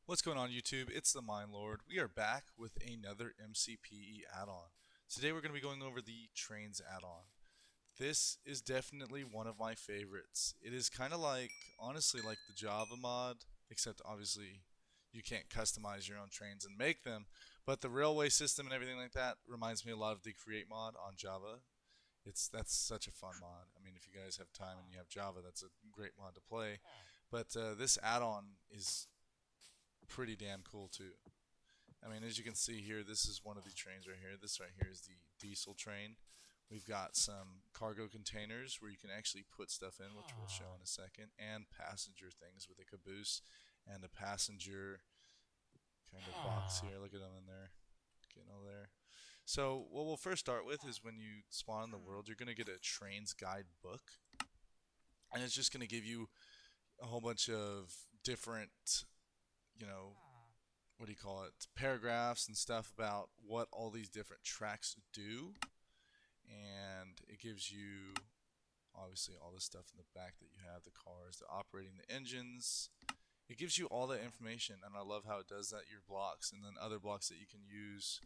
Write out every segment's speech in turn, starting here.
What's going on YouTube? It's the Mine Lord. We are back with another MCPE add-on. Today we're going to be going over the Trains add-on. This is definitely one of my favorites. It is kind of like, honestly, like the Java mod, except obviously you can't customize your own trains and make them, but the railway system and everything like that reminds me a lot of the Create mod on Java. That's such a fun mod. I mean, if you guys have time and you have Java, that's a great mod to play. But this add-on is pretty damn cool too. I mean, as you can see here, this is one of the trains right here. This right here is the diesel train. We've got some cargo containers where you can actually put stuff in, which we'll show in a second, and passenger things with a caboose and a passenger kind of box here. Look at them in there, getting all there. So what we'll first start with is when you spawn in the world, you're going to get a trains guide book, and it's just going to give you a whole bunch of different, you know, what do you call it, paragraphs and stuff about what all these different tracks do, and it gives you obviously all the stuff in the back that you have, the cars, the operating, the engines. It gives you all that information, and I love how it does that, your blocks, and then other blocks that you can use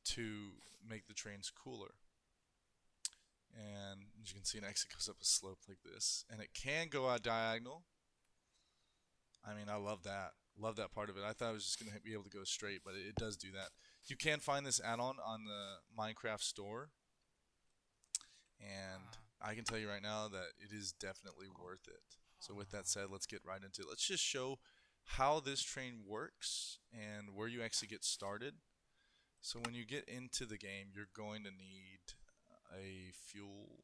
to make the trains cooler. And as you can see, it actually goes up a slope like this, and it can go out diagonal. I mean, I love that. Love that part of it. I thought I was just going to be able to go straight, but it does do that. You can find this add-on on the Minecraft store, and I can tell you right now that it is definitely worth it. So with that said, let's get right into it. Let's just show how this train works and where you actually get started. So when you get into the game, you're going to need a fuel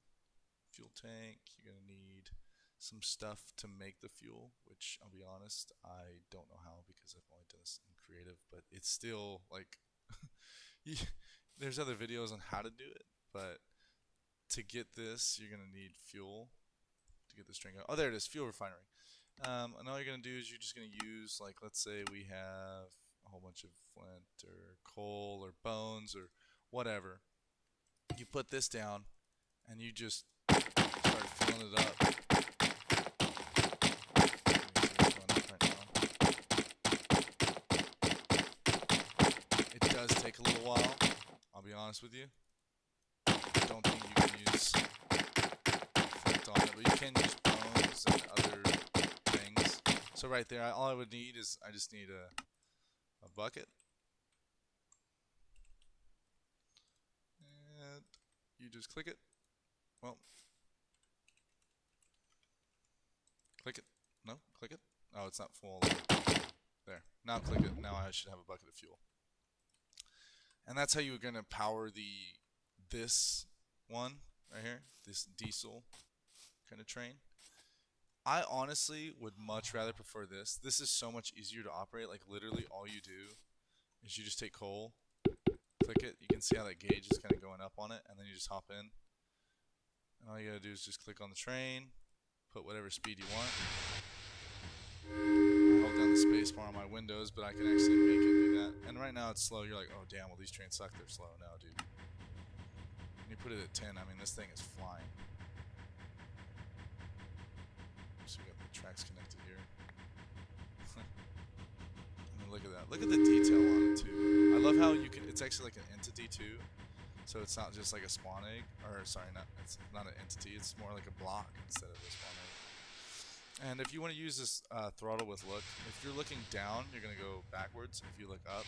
tank. You're going to need some stuff to make the fuel, which I'll be honest, I don't know how because I've only done this in creative, but it's still like there's other videos on how to do it, but to get this, you're gonna need fuel to get this train going. Oh, there it is, fuel refinery. And all you're gonna do is you're just gonna use, like, let's say we have a whole bunch of flint or coal or bones or whatever. You put this down and you just start filling it up. It does take a little while, I'll be honest with you. I don't think you can use flint on it, but you can use bones and other things. So right there, all I would need is, I just need a bucket. And you just click it. Well, click it. No, click it. Oh, it's not full. There. Now click it. Now I should have a bucket of fuel. And that's how you're going to power this one right here, this diesel kind of train. I honestly would much rather prefer this. This is so much easier to operate. Like, literally all you do is you just take coal, click it. You can see how that gauge is kind of going up on it, and then you just hop in. And all you gotta do is just click on the train, put whatever speed you want. I hold down the space bar on my windows, but I can actually make it do that. And right now it's slow. You're like, oh damn, well these trains suck, they're slow. No, dude. When you put it at 10, I mean, this thing is flying. So we got the tracks connected here. I mean, look at that. Look at the detail on it too. I love how you can, it's actually like an entity too. So it's not just like a spawn egg, or sorry, it's not an entity, it's more like a block instead of a spawn egg. And if you want to use this throttle with look, if you're looking down, you're going to go backwards. If you look up,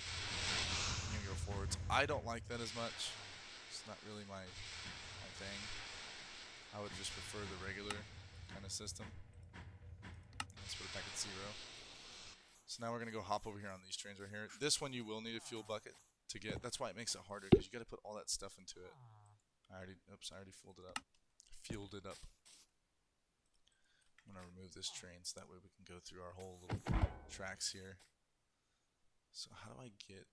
you're going to go forwards. I don't like that as much. It's not really my thing. I would just prefer the regular kind of system. Let's put it back at 0. So now we're going to go hop over here on these trains right here. This one you will need a fuel bucket to get. That's why it makes it harder, because you got to put all that stuff into it. I already filled it up. Fueled it up. I'm going to remove this train so that way we can go through our whole little tracks here. So how do I get...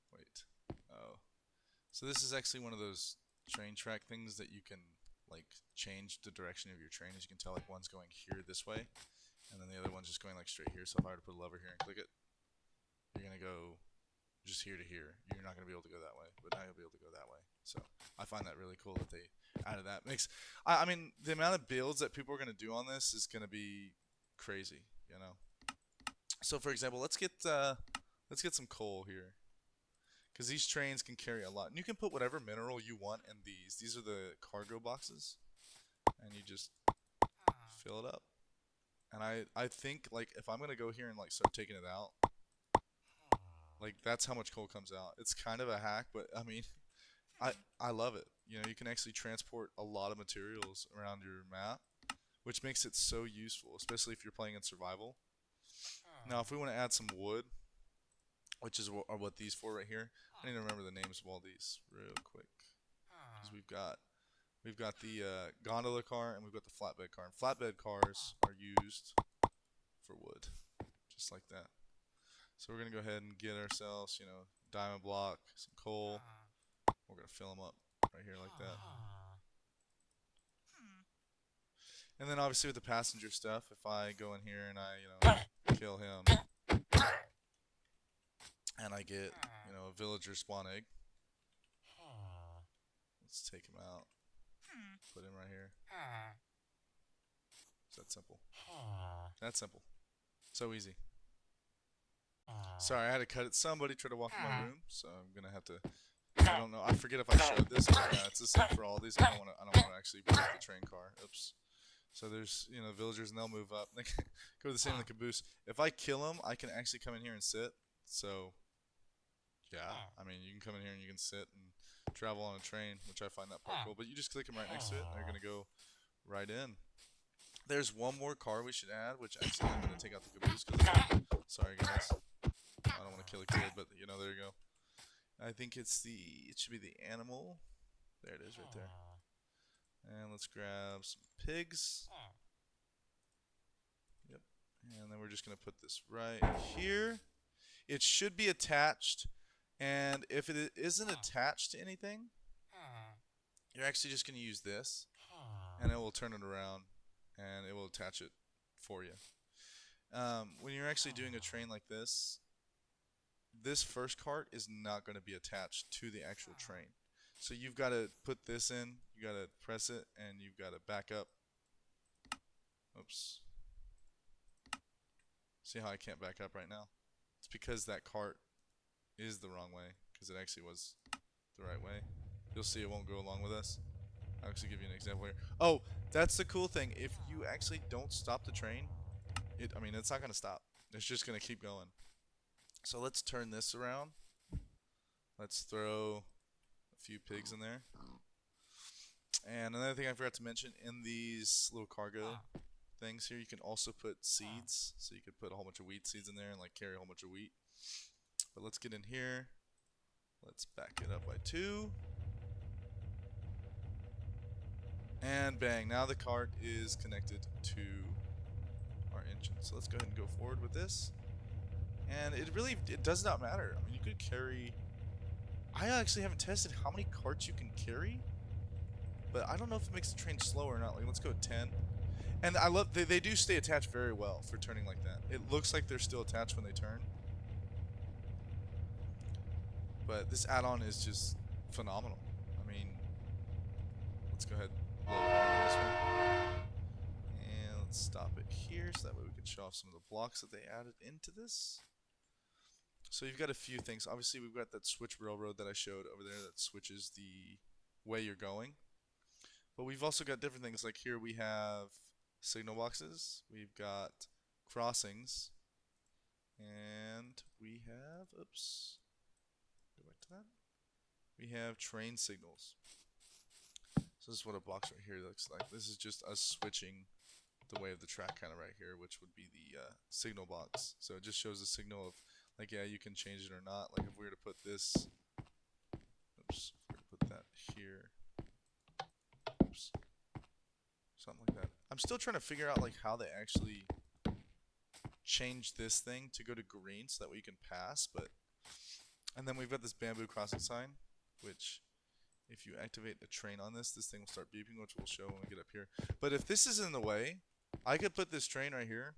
Wait. Oh. So this is actually one of those train track things that you can, like, change the direction of your train. As you can tell, like, one's going here this way, and then the other one's just going, like, straight here. So if I were to put a lever here and click it, you're going to go just here to here. You're not going to be able to go that way, but now you'll be able to go that way. So I find that really cool that they added that. I mean, the amount of builds that people are going to do on this is going to be crazy. you know. So for example, let's get some coal here, because these trains can carry a lot. And you can put whatever mineral you want in these. These are the cargo boxes, and you just fill it up. And I think, like, if I'm gonna go here and like start taking it out, like that's how much coal comes out. It's kind of a hack, but I mean, I love it. You know, you can actually transport a lot of materials around your map, which makes it so useful, especially if you're playing in survival. Now, if we want to add some wood, which is what these for right here, I need to remember the names of all these real quick, because we've got the gondola car and we've got the flatbed car. And flatbed cars are used for wood, just like that. So we're gonna go ahead and get ourselves, you know, diamond block, some coal. We're gonna fill them up right here like that. And then obviously with the passenger stuff, if I go in here and I, you know, kill him, and I get, you know, a villager spawn egg. Let's take him out. Put him right here. It's that simple. That simple. So easy. Sorry, I had to cut it. Somebody tried to walk in my room, so I'm gonna have to. I don't know. I forget if I showed this. But yeah, it's the same for all these. I don't want to actually break the train car. Oops. So there's, you know, villagers, and they'll move up. They go the same in the caboose. If I kill them, I can actually come in here and sit. So yeah, I mean, you can come in here and you can sit and travel on a train, which I find that part cool. But you just click them right next to it, and they're gonna go right in. There's one more car we should add, which actually I'm gonna take out the caboose. Sorry guys, I don't want to kill a kid, but you know, there you go. I think it should be the animal. There it is right there. And let's grab some pigs. Yep. And then we're just going to put this right here. It should be attached. And if it isn't attached to anything, you're actually just going to use this. And it will turn it around. And it will attach it for you. When you're actually doing a train like this first cart is not going to be attached to the actual train. So you've got to put this in, you got to press it, and you've got to back up. Oops. See how I can't back up right now? It's because that cart is the wrong way, because it actually was the right way. You'll see it won't go along with us. I'll actually give you an example here. Oh, that's the cool thing. If you actually don't stop the train, I mean, it's not going to stop. It's just going to keep going. So let's turn this around. Let's throw a few pigs in there. And another thing I forgot to mention, in these little cargo things here, you can also put seeds. So you could put a whole bunch of wheat seeds in there and like carry a whole bunch of wheat. But let's get in here. Let's back it up by 2. And bang, now the cart is connected to our engine. So let's go ahead and go forward with this. And it does not matter. I mean, you could carry... I actually haven't tested how many carts you can carry, but I don't know if it makes the train slower or not. Like, let's go 10. And I love, they do stay attached very well for turning like that. It looks like they're still attached when they turn. But this add-on is just phenomenal. I mean, let's go ahead and load it on this one. And let's stop it here so that way we can show off some of the blocks that they added into this. So you've got a few things. Obviously, we've got that switch railroad that I showed over there that switches the way you're going. But we've also got different things. Like here we have signal boxes. We've got crossings. And we have, oops, go back to that. We have train signals. So this is what a box right here looks like. This is just us switching the way of the track kind of right here, which would be the signal box. So it just shows the signal of, like, yeah, you can change it or not. Like if we were to put this, oops, if we were to put that here, oops, something like that. I'm still trying to figure out like how they actually change this thing to go to green so that way you can pass. But and then we've got this bamboo crossing sign, which if you activate a train on this thing will start beeping, which we'll show when we get up here. But if this is in the way, I could put this train right here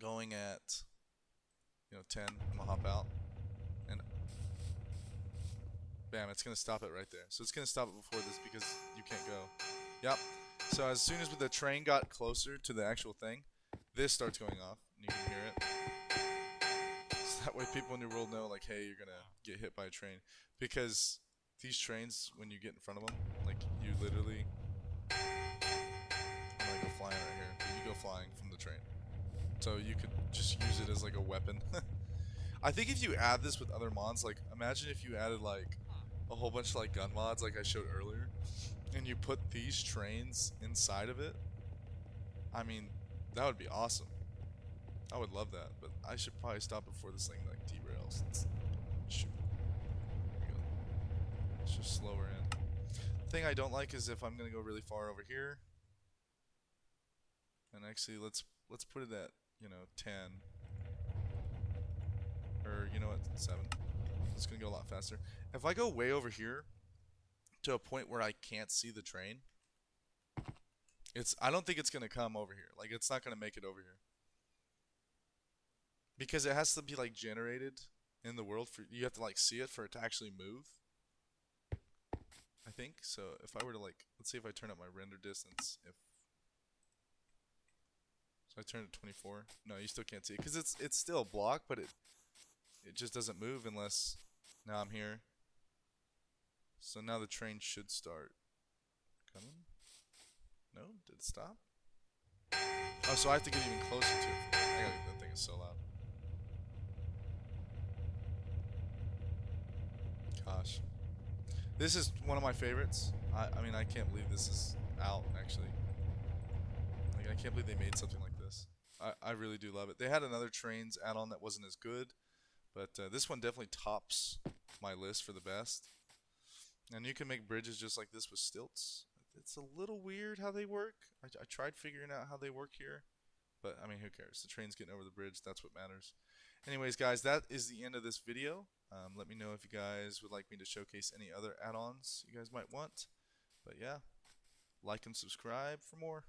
going at, you know, 10. I'm gonna hop out, and bam, it's gonna stop it right there. So it's gonna stop it before this because you can't go. Yep. So as soon as the train got closer to the actual thing, this starts going off, and you can hear it. So that way people in your world know, like, hey, you're gonna get hit by a train. Because these trains, when you get in front of them, like, you literally, I'm gonna go flying right here, but you go flying from the train. So you could just use it as like a weapon. I think if you add this with other mods, like, imagine if you added like a whole bunch of like gun mods like I showed earlier, and you put these trains inside of it. I mean, that would be awesome. I would love that, but I should probably stop before this thing like derails. Let's shoot. There we go. Let's just slow her in. The thing I don't like is if I'm gonna go really far over here, and actually let's put it at, you know, 10, or you know what, 7. It's gonna go a lot faster. If I go way over here to a point where I can't see the train, I don't think it's gonna come over here. Like, it's not gonna make it over here. Because it has to be like generated in the world for you have to like see it for it to actually move. I think. So if I were to like, let's see if I turn up my render distance. So I turn it to 24. No, you still can't see it because it's still a block, but it just doesn't move unless now I'm here. So now the train should start coming. No, did it stop? Oh, so I have to get even closer to it. That thing is so loud. Gosh. This is one of my favorites. I mean, I can't believe this is out, actually. Like, I can't believe they made something like this. I really do love it. They had another trains add-on that wasn't as good, but this one definitely tops my list for the best. And you can make bridges just like this with stilts. It's a little weird how they work. I tried figuring out how they work here, but I mean, who cares? The train's getting over the bridge. That's what matters. Anyways, guys, that is the end of this video. Let me know if you guys would like me to showcase any other add-ons you guys might want. But yeah, like and subscribe for more.